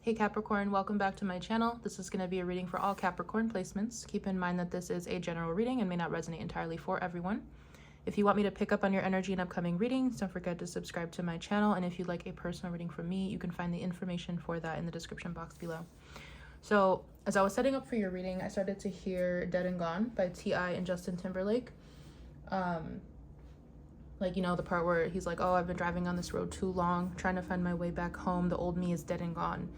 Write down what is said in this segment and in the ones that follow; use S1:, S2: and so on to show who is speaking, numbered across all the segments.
S1: Hey Capricorn, welcome back to my channel. This is going to be a reading for all Capricorn placements. Keep in mind that this is a general reading and may not resonate entirely for everyone. If you want me to pick up on your energy in upcoming readings, don't forget to subscribe to my channel. And if you'd like a personal reading from me, you can find the information for that in the description box below. So as I was setting up for your reading, I started to hear Dead and Gone by T.I. and Justin Timberlake. Like, you know, the part where he's like, oh, I've been driving on this road too long, trying to find my way back home. The old me is dead and gone.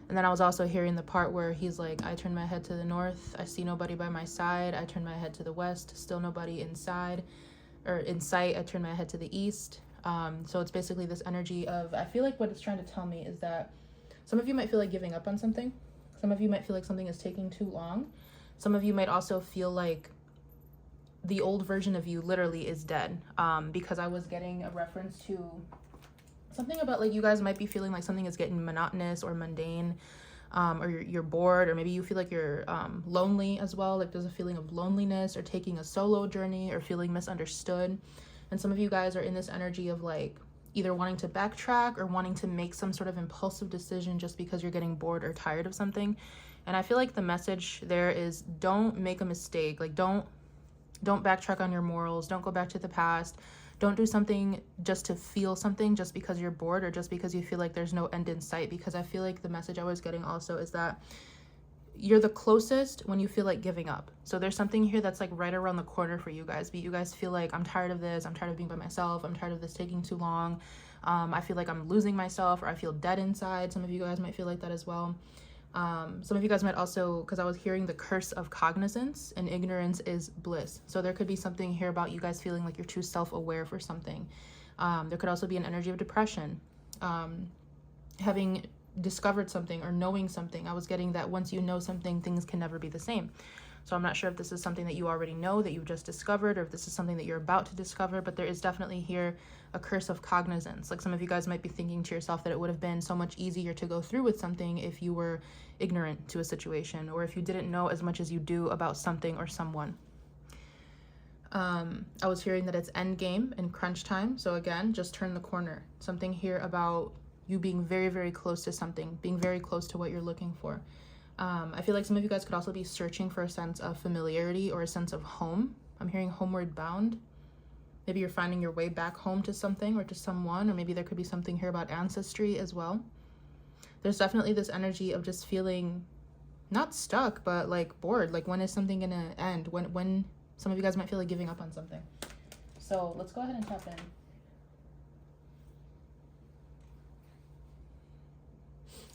S1: And then I was also hearing the part where he's like, I turn my head to the north, I see nobody by my side. I turn my head to the west, still nobody inside or in sight. I turn my head to the east. So it's basically this energy of, I feel like what it's trying to tell me is that some of you might feel like giving up on something. Some of you might feel like something is taking too long. Some of you might also feel like the old version of you literally is dead, because I was getting a reference to something about like you guys might be feeling like something is getting monotonous or mundane, or you're bored, or maybe you feel like you're lonely as well. Like there's a feeling of loneliness or taking a solo journey or feeling misunderstood. And some of you guys are in this energy of like either wanting to backtrack or wanting to make some sort of impulsive decision just because you're getting bored or tired of something. And I feel like the message there is don't make a mistake. Like don't backtrack on your morals. Don't go back to the past. Don't do something just to feel something just because you're bored or just because you feel like there's no end in sight. Because I feel like the message I was getting also is that you're the closest when you feel like giving up. So there's something here that's like right around the corner for you guys. But you guys feel like, I'm tired of this. I'm tired of being by myself. I'm tired of this taking too long. I feel like I'm losing myself, or I feel dead inside. Some of you guys might feel like that as well. Some of you guys might also, because I was hearing the curse of cognizance, and ignorance is bliss. So there could be something here about you guys feeling like you're too self-aware for something. There could also be an energy of depression, having discovered something or knowing something. I was getting that once you know something, things can never be the same. So I'm not sure if this is something that you already know, that you've just discovered, or if this is something that you're about to discover, but there is definitely here a curse of cognizance. Like some of you guys might be thinking to yourself that it would have been so much easier to go through with something if you were ignorant to a situation, or if you didn't know as much as you do about something or someone. I was hearing that it's end game and crunch time. So again, just turn the corner. Something here about you being very, very close to something, being very close to what you're looking for. I feel like some of you guys could also be searching for a sense of familiarity or a sense of home. I'm hearing homeward bound. Maybe you're finding your way back home to something or to someone, or maybe there could be something here about ancestry as well. There's definitely this energy of just feeling not stuck, but like bored. Like when is something gonna end? When some of you guys might feel like giving up on something. So let's go ahead and tap in.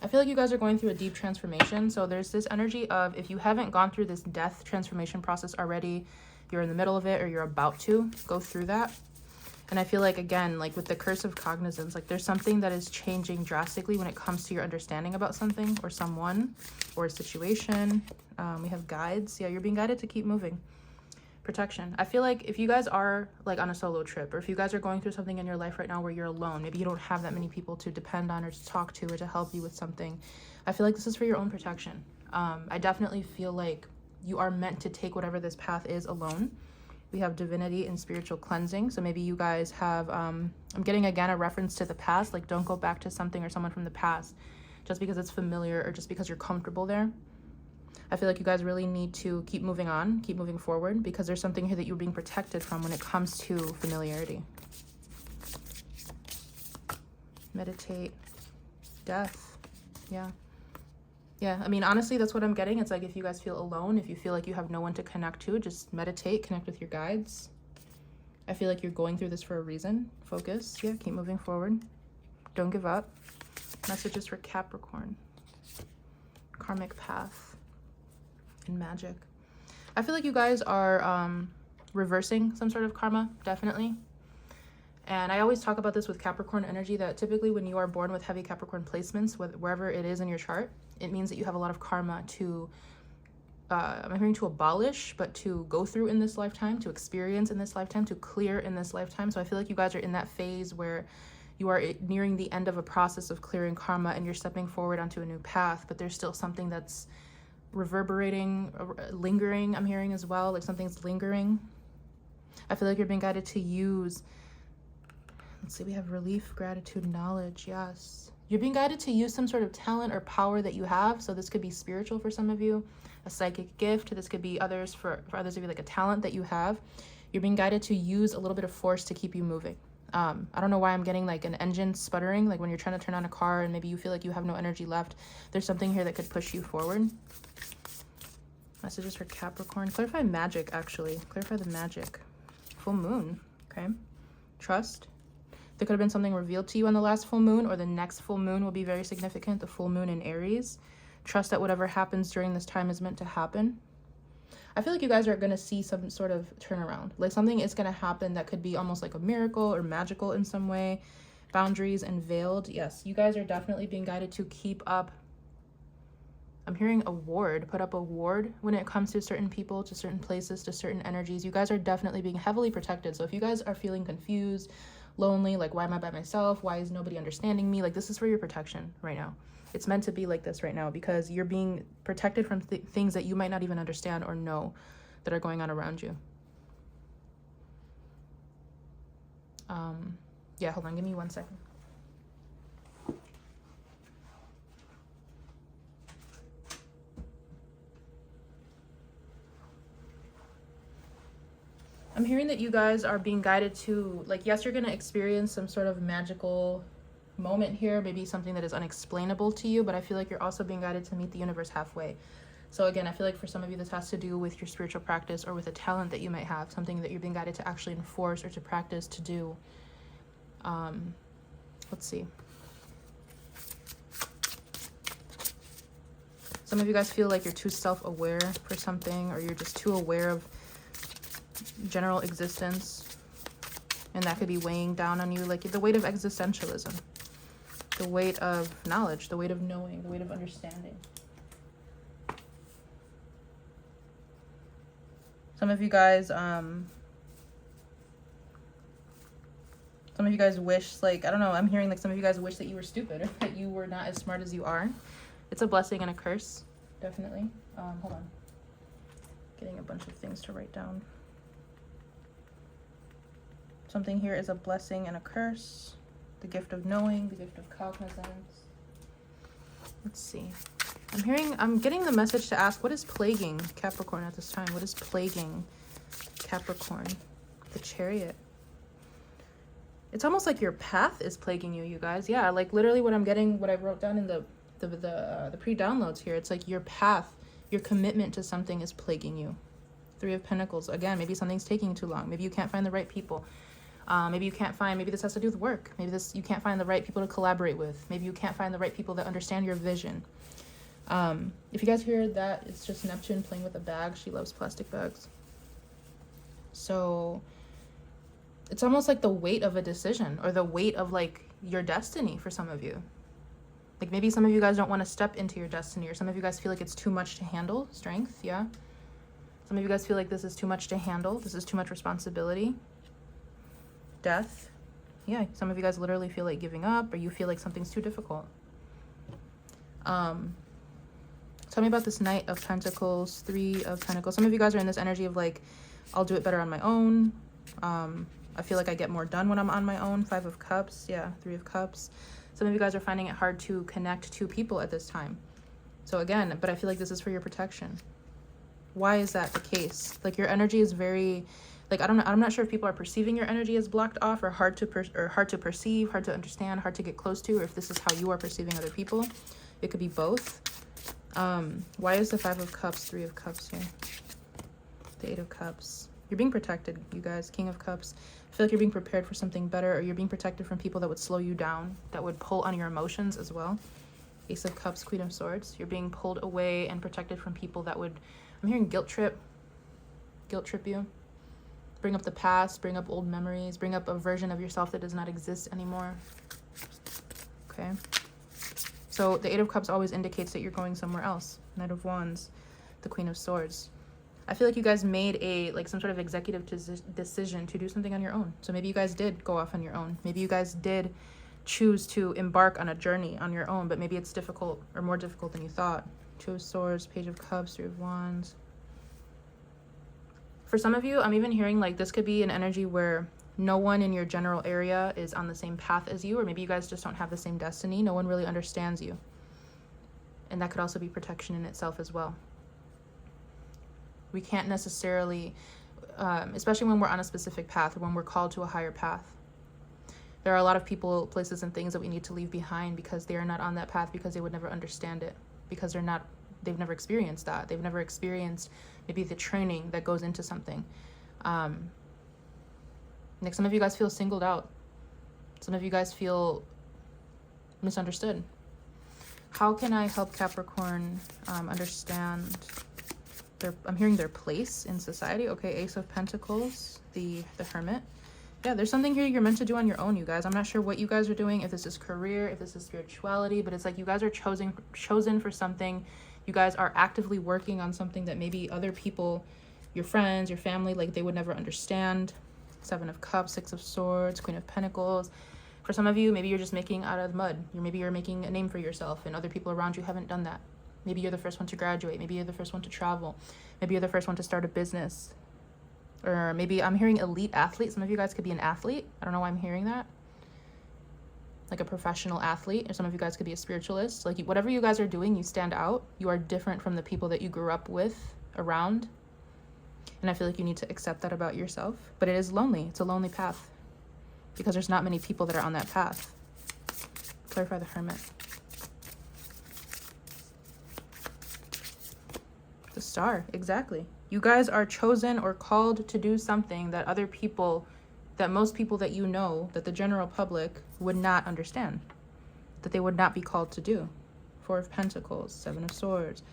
S1: I feel like you guys are going through a deep transformation. So there's this energy of, if you haven't gone through this death transformation process already, you're in the middle of it, or you're about to go through that. And I feel like, again, like with the curse of cognizance, like there's something that is changing drastically when it comes to your understanding about something or someone or a situation. We have guides. Yeah, you're being guided to keep moving. Protection. I feel like if you guys are like on a solo trip, or if you guys are going through something in your life right now where you're alone, maybe you don't have that many people to depend on or to talk to or to help you with something, I feel like this is for your own protection. I definitely feel like you are meant to take whatever this path is alone. We have divinity and spiritual cleansing. So maybe you guys have, I'm getting again a reference to the past, like don't go back to something or someone from the past just because it's familiar or just because you're comfortable there. I feel like you guys really need to keep moving on, keep moving forward, because there's something here that you're being protected from when it comes to familiarity. Meditate. Death. Yeah. Yeah, I mean, honestly, that's what I'm getting. It's like if you guys feel alone, if you feel like you have no one to connect to, just meditate, connect with your guides. I feel like you're going through this for a reason. Focus. Yeah, keep moving forward. Don't give up. Messages for Capricorn. Karmic path. And magic. I feel like you guys are reversing some sort of karma, definitely. And I always talk about this with Capricorn energy, that typically when you are born with heavy Capricorn placements, wherever it is in your chart, it means that you have a lot of karma to, I'm hearing to abolish, but to go through in this lifetime, to experience in this lifetime, to clear in this lifetime. So I feel like you guys are in that phase where you are nearing the end of a process of clearing karma and you're stepping forward onto a new path, but there's still something that's reverberating, lingering, I'm hearing as well, like something's lingering. I feel like you're being guided to use, let's see, we have relief, gratitude, knowledge. Yes, You're being guided to use some sort of talent or power that you have. So this could be spiritual for some of you, a psychic gift. This could be others, for others of you, like a talent that you have. You're being guided to use a little bit of force to keep you moving. I don't know why I'm getting like an engine sputtering, like when you're trying to turn on a car and maybe you feel like you have no energy left. There's something here that could push you forward. Messages for Capricorn. Clarify magic, actually. Clarify the magic. Full moon. Okay. Trust. There could have been something revealed to you on the last full moon, or the next full moon will be very significant. The full moon in Aries. Trust that whatever happens during this time is meant to happen. I feel like you guys are going to see some sort of turnaround. Like something is going to happen that could be almost like a miracle or magical in some way. Boundaries unveiled. Yes, you guys are definitely being guided to keep up. I'm hearing a ward. Put up a ward when it comes to certain people, to certain places, to certain energies. You guys are definitely being heavily protected. So if you guys are feeling confused, lonely, like why am I by myself? Why is nobody understanding me? Like this is for your protection right now. It's meant to be like this right now because you're being protected from things that you might not even understand or know that are going on around you. Yeah, hold on, give me 1 second. I'm hearing that you guys are being guided to, like, yes, you're going to experience some sort of magical moment here, maybe something that is unexplainable to you, but I feel like you're also being guided to meet the universe halfway. So again, I feel like for some of you, this has to do with your spiritual practice or with a talent that you might have, something that you're being guided to actually enforce or to practice to do. Let's see. Some of you guys feel like you're too self-aware for something, or you're just too aware of general existence, and that could be weighing down on you, like the weight of existentialism, the weight of knowledge, the weight of knowing, the weight of understanding. Some of you guys wish, like, I don't know, I'm hearing like some of you guys wish that you were stupid or that you were not as smart as you are. It's a blessing and a curse, definitely. Hold on, getting a bunch of things to write down. Something here is a blessing and a curse. The gift of knowing, the gift of cognizance. Let's see. I'm getting the message to ask, what is plaguing Capricorn at this time? What is plaguing Capricorn? The Chariot. It's almost like your path is plaguing you, you guys. Yeah, like literally what I'm getting, what I wrote down in the pre-downloads here. It's like your path, your commitment to something is plaguing you. 3 of Pentacles. Again, maybe something's taking too long. Maybe you can't find the right people. Maybe you can't find, maybe this has to do with work. Maybe you can't find the right people to collaborate with. Maybe you can't find the right people that understand your vision. If you guys hear that, it's just Neptune playing with a bag. She loves plastic bags. So it's almost like the weight of a decision, or the weight of like your destiny for some of you. Like maybe some of you guys don't want to step into your destiny, or some of you guys feel like it's too much to handle. Strength, yeah. Some of you guys feel like this is too much to handle. This is too much responsibility. Death. Yeah, some of you guys literally feel like giving up, or you feel like something's too difficult. Tell me about this Knight of Pentacles, 3 of Pentacles. Some of you guys are in this energy of like, I'll do it better on my own. I feel like I get more done when I'm on my own. 5 of Cups. Yeah, 3 of Cups. Some of you guys are finding it hard to connect to people at this time. So again, but I feel like this is for your protection. Why is that the case? Like your energy is very, like, I don't know, I'm not sure if people are perceiving your energy as blocked off, or hard to perceive, hard to understand, hard to get close to, or if this is how you are perceiving other people. It could be both. Why is the 5 of Cups, 3 of Cups here? The 8 of Cups. You're being protected, you guys. King of Cups. I feel like you're being prepared for something better, or you're being protected from people that would slow you down, that would pull on your emotions as well. Ace of Cups, Queen of Swords. You're being pulled away and protected from people that would, I'm hearing guilt trip you. Bring up the past, bring up old memories, bring up a version of yourself that does not exist anymore. Okay. So the 8 of Cups always indicates that you're going somewhere else. Knight of Wands, the Queen of Swords. I feel like you guys made some sort of executive decision to do something on your own. So maybe you guys did go off on your own. Maybe you guys did choose to embark on a journey on your own, but maybe it's difficult, or more difficult than you thought. 2 of Swords, Page of Cups, 3 of Wands. For some of you, I'm even hearing like this could be an energy where No one in your general area is on the same path as you, or maybe you guys just don't have the same destiny. No one really understands you. And that could also be protection in itself as well. We can't necessarily, especially when we're on a specific path or when we're called to a higher path. There are a lot of people, places, and things that we need to leave behind because they are not on that path, because they would never understand it, because they've never experienced that. They've never experienced maybe the training that goes into something. Like some of you guys feel singled out. Some of you guys feel misunderstood. How can I help Capricorn understand I'm hearing their place in society? Okay, Ace of Pentacles, the Hermit. Yeah, there's something here you're meant to do on your own, you guys. I'm not sure what you guys are doing, if this is career, if this is spirituality, but it's like you guys are chosen for something. You guys are actively working on something that maybe other people, your friends, your family, like they would never understand. Seven of Cups, Six of Swords, Queen of Pentacles. For some of you, maybe you're just making out of the mud. Maybe you're making a name for yourself and other people around you haven't done that. Maybe you're the first one to graduate. Maybe you're the first one to travel. Maybe you're the first one to start a business. Or maybe I'm hearing elite athlete. Some of you guys could be an athlete. I don't know why I'm hearing that. Like a professional athlete. Or some of you guys could be a spiritualist. Like whatever you guys are doing, you stand out. You are different from the people that you grew up with, around. And I feel like you need to accept that about yourself. But it is lonely. It's a lonely path. Because there's not many people that are on that path. Clarify the Hermit. The Star. Exactly. You guys are chosen or called to do something that other people, that most people that you know, that the general public would not understand. That they would not be called to do. Four of Pentacles. Seven of Swords.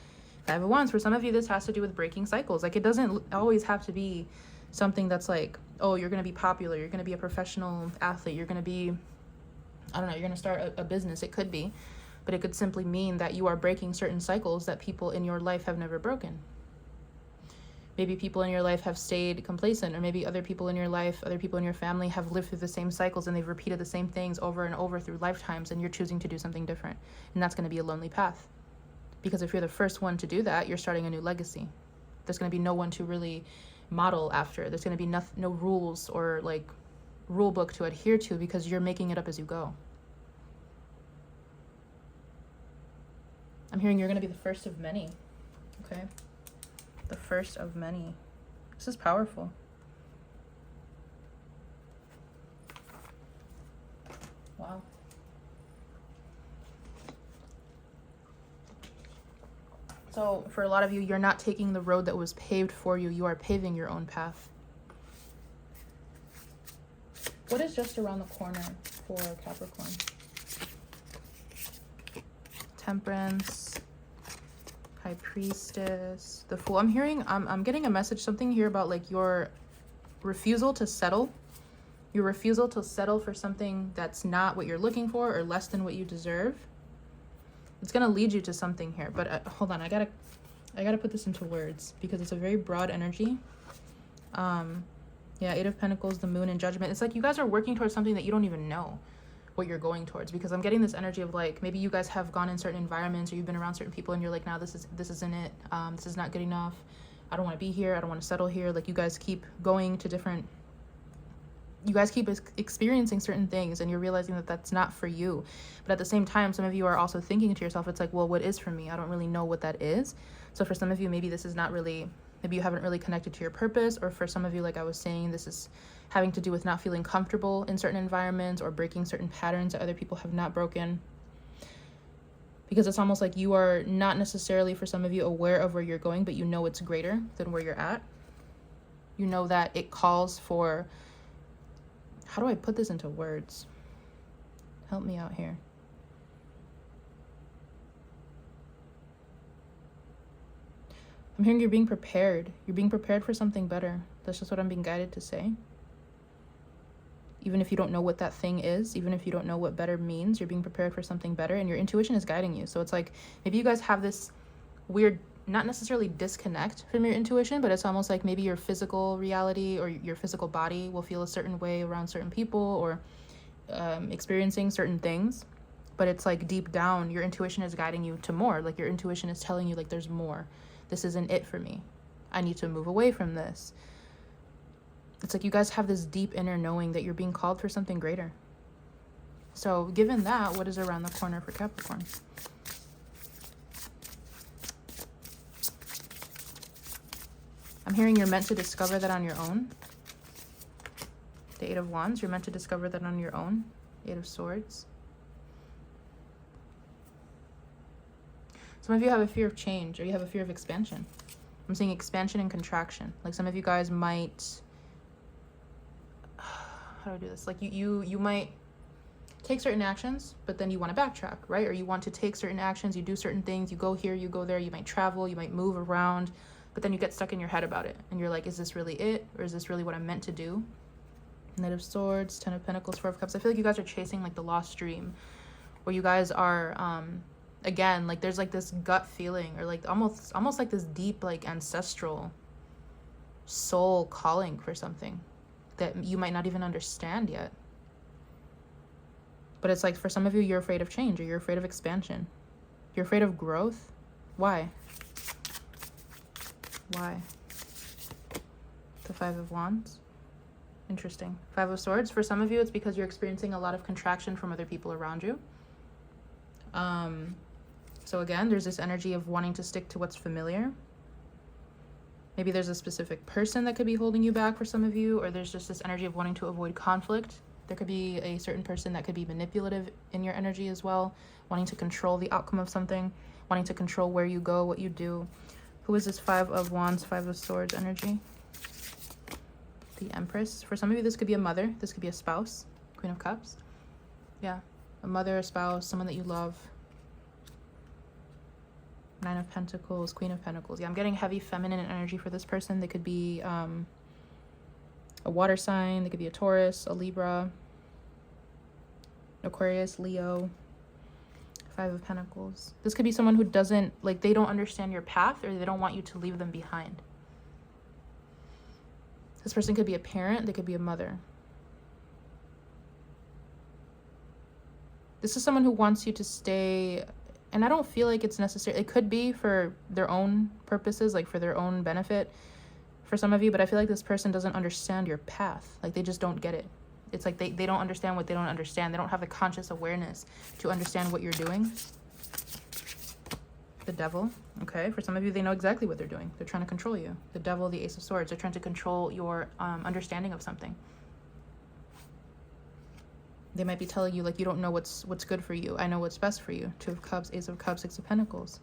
S1: Five of Wands. For some of you, this has to do with breaking cycles. Like it doesn't always have to be something that's like, oh, you're going to be popular. You're going to be a professional athlete. You're going to be, I don't know, you're going to start a business. It could be, but it could simply mean that you are breaking certain cycles that people in your life have never broken. Maybe people in your life have stayed complacent, or maybe other people in your life, other people in your family have lived through the same cycles and they've repeated the same things over and over through lifetimes, and you're choosing to do something different. And that's going to be a lonely path. Because if you're the first one to do that, you're starting a new legacy. There's going to be no one to really model after. There's going to be no rules or like rule book to adhere to, because you're making it up as you go. I'm hearing you're going to be the first of many. Okay. The first of many. This is powerful. Wow. So for a lot of you, you're not taking the road that was paved for you. You are paving your own path. What is just around the corner for Capricorn? Temperance, High Priestess, the Fool. I'm getting a message, something here about like your refusal to settle. Your refusal to settle for something that's not what you're looking for or less than what you deserve. It's going to lead you to something here, but hold on. I gotta put this into words because it's a very broad energy. Yeah, Eight of Pentacles, the Moon, and Judgment. It's like you guys are working towards something that you don't even know what you're going towards, because I'm getting this energy of like, maybe you guys have gone in certain environments or you've been around certain people and you're like, nah, this isn't it. This is not good enough. I don't want to be here. I don't want to settle here. Like you guys keep going to different, you guys keep experiencing certain things and you're realizing that that's not for you. But at the same time, some of you are also thinking to yourself, it's like, well, what is for me? I don't really know what that is. So for some of you, maybe this is not really, maybe you haven't really connected to your purpose. Or for some of you, like I was saying, this is having to do with not feeling comfortable in certain environments or breaking certain patterns that other people have not broken. Because it's almost like you are not necessarily, for some of you, aware of where you're going, but you know it's greater than where you're at. You know that it calls for, how do I put this into words? Help me out here. I'm hearing you're being prepared. You're being prepared for something better. That's just what I'm being guided to say. Even if you don't know what that thing is, even if you don't know what better means, you're being prepared for something better, and your intuition is guiding you. So it's like, maybe you guys have this weird, not necessarily disconnect from your intuition, but it's almost like maybe your physical reality or your physical body will feel a certain way around certain people or experiencing certain things. But it's like deep down, your intuition is guiding you to more. Like your intuition is telling you like, there's more. This isn't it for me. I need to move away from this. It's like you guys have this deep inner knowing that you're being called for something greater. So given that, what is around the corner for Capricorn? I'm hearing you're meant to discover that on your own. The Eight of Wands, you're meant to discover that on your own. Eight of Swords. Some of you have a fear of change, or you have a fear of expansion. I'm seeing expansion and contraction. Like some of you guys might, how do I do this? Like you might take certain actions, but then you want to backtrack, right? Or you want to take certain actions, you do certain things, you go here, you go there, you might travel, you might move around, but then you get stuck in your head about it. And you're like, is this really it? Or is this really what I'm meant to do? Knight of Swords, Ten of Pentacles, Four of Cups. I feel like you guys are chasing like the lost dream, where you guys are, again, like there's like this gut feeling, or like almost like this deep, like ancestral soul calling for something that you might not even understand yet. But it's like for some of you, you're afraid of change, or you're afraid of expansion. You're afraid of growth. Why? Why? The Five of Wands. Interesting. Five of Swords. For some of you, it's because you're experiencing a lot of contraction from other people around you. So again, there's this energy of wanting to stick to what's familiar. Maybe there's a specific person that could be holding you back for some of you, or there's just this energy of wanting to avoid conflict. There could be a certain person that could be manipulative in your energy as well, wanting to control the outcome of something, wanting to control where you go, what you do. Who is this Five of Wands, Five of Swords energy? The Empress. For some of you, this could be a mother. This could be a spouse. Queen of Cups. Yeah. A mother, a spouse, someone that you love. Nine of Pentacles, Queen of Pentacles. Yeah, I'm getting heavy feminine energy for this person. They could be a water sign. They could be a Taurus, a Libra, Aquarius, Leo. Five of Pentacles. This could be someone who doesn't, like, they don't understand your path, or they don't want you to leave them behind. This person could be a parent. They could be a mother. This is someone who wants you to stay, and I don't feel like it's necessary. It could be for their own purposes, like for their own benefit for some of you, but I feel like this person doesn't understand your path. Like they just don't get it. It's like they don't understand what they don't understand. They don't have the conscious awareness to understand what you're doing. The Devil. Okay, for some of you, they know exactly what they're doing. They're trying to control you. The Devil, the Ace of Swords. They're trying to control your understanding of something. They might be telling you, like, you don't know what's good for you. I know what's best for you. Two of Cups, Ace of Cups, Six of Pentacles.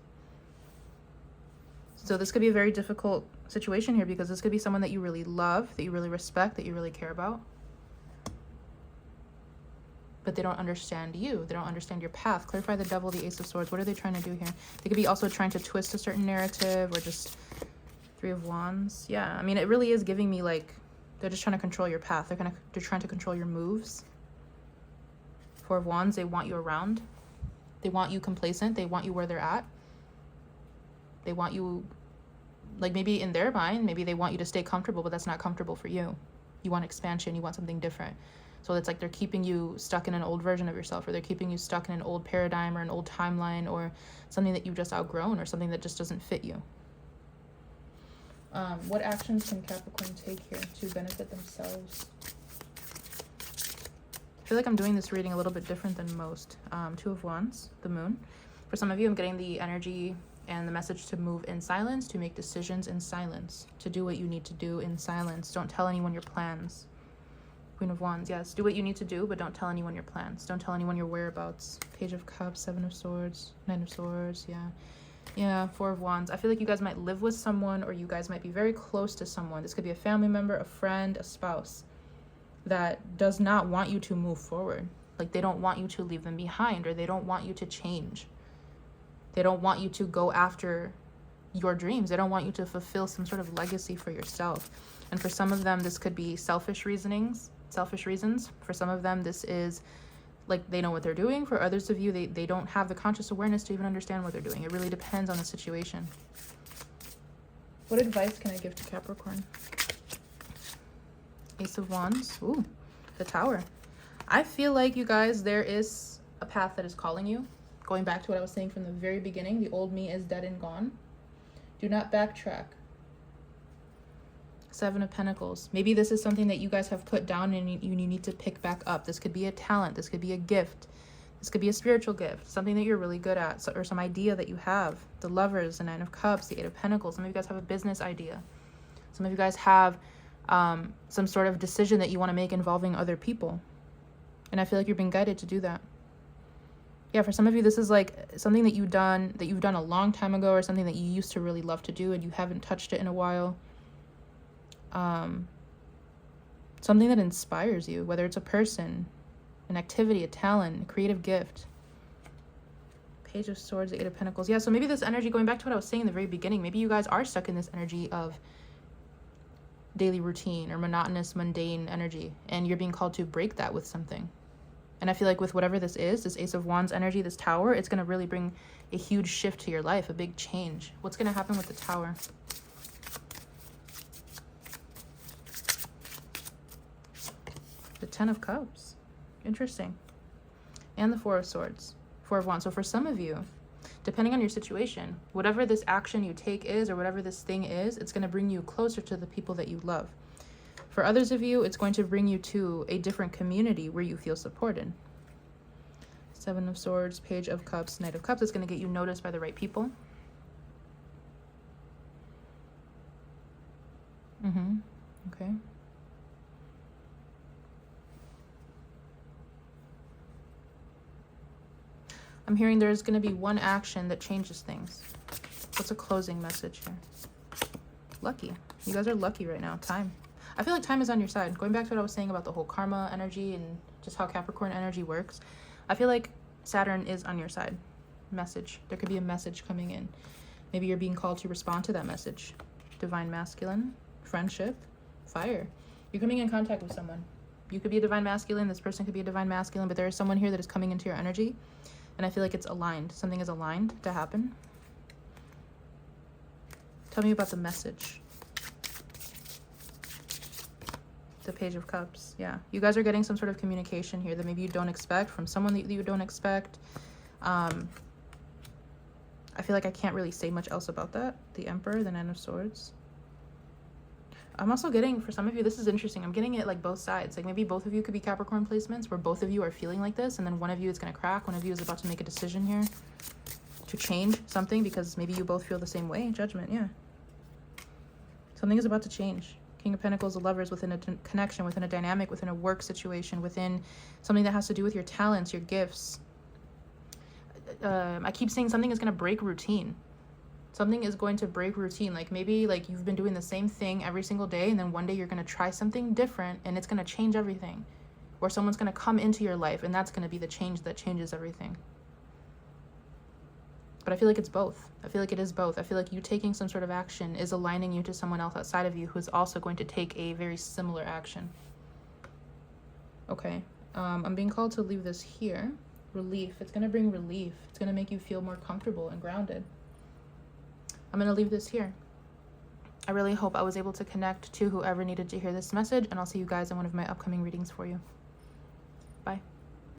S1: So this could be a very difficult situation here, because this could be someone that you really love, that you really respect, that you really care about. But they don't understand you. They don't understand your path. Clarify the Devil, the Ace of Swords. What are they trying to do here? They could be also trying to twist a certain narrative, or just Three of Wands. Yeah, I mean, it really is giving me, like, they're just trying to control your path. They're trying to control your moves. Four of Wands, they want you around. They want you complacent. They want you where they're at. They want you, like, maybe in their mind, maybe they want you to stay comfortable, but that's not comfortable for you. You want expansion. You want something different. So it's like they're keeping you stuck in an old version of yourself, or they're keeping you stuck in an old paradigm or an old timeline, or something that you've just outgrown, or something that just doesn't fit you. What actions can Capricorn take here to benefit themselves? I feel like I'm doing this reading a little bit different than most. Two of Wands, the Moon. For some of you, I'm getting the energy and the message to move in silence, to make decisions in silence, to do what you need to do in silence. Don't tell anyone your plans. Queen of Wands, yes. Do what you need to do, but don't tell anyone your plans. Don't tell anyone your whereabouts. Page of Cups, Seven of Swords, Nine of Swords, yeah. Yeah, Four of Wands. I feel like you guys might live with someone, or you guys might be very close to someone. This could be a family member, a friend, a spouse, that does not want you to move forward. Like they don't want you to leave them behind, or they don't want you to change. They don't want you to go after your dreams. They don't want you to fulfill some sort of legacy for yourself. And for some of them, this could be selfish reasons. For some of them, this is like they know what they're doing. For others of you, they don't have the conscious awareness to even understand what they're doing. It really depends on the situation. What advice can I give to Capricorn? Ace of Wands. Ooh, the Tower. I feel like, you guys, there is a path that is calling you. Going back to what I was saying from the very beginning, the old me is dead and gone. Do not backtrack. Seven of Pentacles. Maybe this is something that you guys have put down and you need to pick back up. This could be a talent. This could be a gift. This could be a spiritual gift, something that you're really good at, or some idea that you have. The Lovers, the Nine of Cups, the Eight of Pentacles. Some of you guys have a business idea. Some of you guys have some sort of decision that you want to make involving other people. And I feel like you're being guided to do that. Yeah, for some of you, this is like something that you've done a long time ago, or something that you used to really love to do and you haven't touched it in a while. Something that inspires you, whether it's a person, an activity, a talent, a creative gift. Page of Swords, the Eight of Pentacles. Yeah, so maybe this energy, going back to what I was saying in the very beginning, maybe you guys are stuck in this energy of daily routine or monotonous, mundane energy, and you're being called to break that with something. And I feel like with whatever this is, this Ace of Wands energy, this Tower, it's going to really bring a huge shift to your life, a big change. What's going to happen with the Tower? The Ten of Cups. Interesting. And the Four of Swords. Four of Wands. So for some of you, depending on your situation, whatever this action you take is, or whatever this thing is, it's going to bring you closer to the people that you love. For others of you, it's going to bring you to a different community where you feel supported. Seven of Swords, Page of Cups, Knight of Cups. It's going to get you noticed by the right people. Okay. I'm hearing there's going to be one action that changes things. What's a closing message here? Lucky. You guys are lucky right now. Time. I feel like time is on your side. Going back to what I was saying about the whole karma energy and just how Capricorn energy works, I feel like Saturn is on your side. Message. There could be a message coming in. Maybe you're being called to respond to that message. Divine Masculine, friendship, fire. You're coming in contact with someone. You could be a Divine Masculine. This person could be a Divine Masculine, but there is someone here that is coming into your energy. And I feel like it's aligned. Something is aligned to happen. Tell me about the message. The Page of Cups. Yeah. You guys are getting some sort of communication here that maybe you don't expect from someone that you don't expect. I feel like I can't really say much else about that. The Emperor, the Nine of Swords. I'm also getting, for some of you, this is interesting. I'm getting it like both sides. Like maybe both of you could be Capricorn placements where both of you are feeling like this, and then one of you is going to crack. One of you is about to make a decision here to change something because maybe you both feel the same way. Judgment, yeah. Something is about to change. King of Pentacles, the Lovers, within a connection, within a dynamic, within a work situation, within something that has to do with your talents, your gifts. I keep saying something is going to break routine. Something is going to break routine. Like maybe like you've been doing the same thing every single day, and then one day you're going to try something different and it's going to change everything. Or someone's going to come into your life and that's going to be the change that changes everything. But I feel like it's both. I feel like it is both. I feel like you taking some sort of action is aligning you to someone else outside of you who is also going to take a very similar action. Okay. I'm being called to leave this here. Relief. It's going to bring relief. It's going to make you feel more comfortable and grounded. I'm going to leave this here. I really hope I was able to connect to whoever needed to hear this message, and I'll see you guys in one of my upcoming readings for you.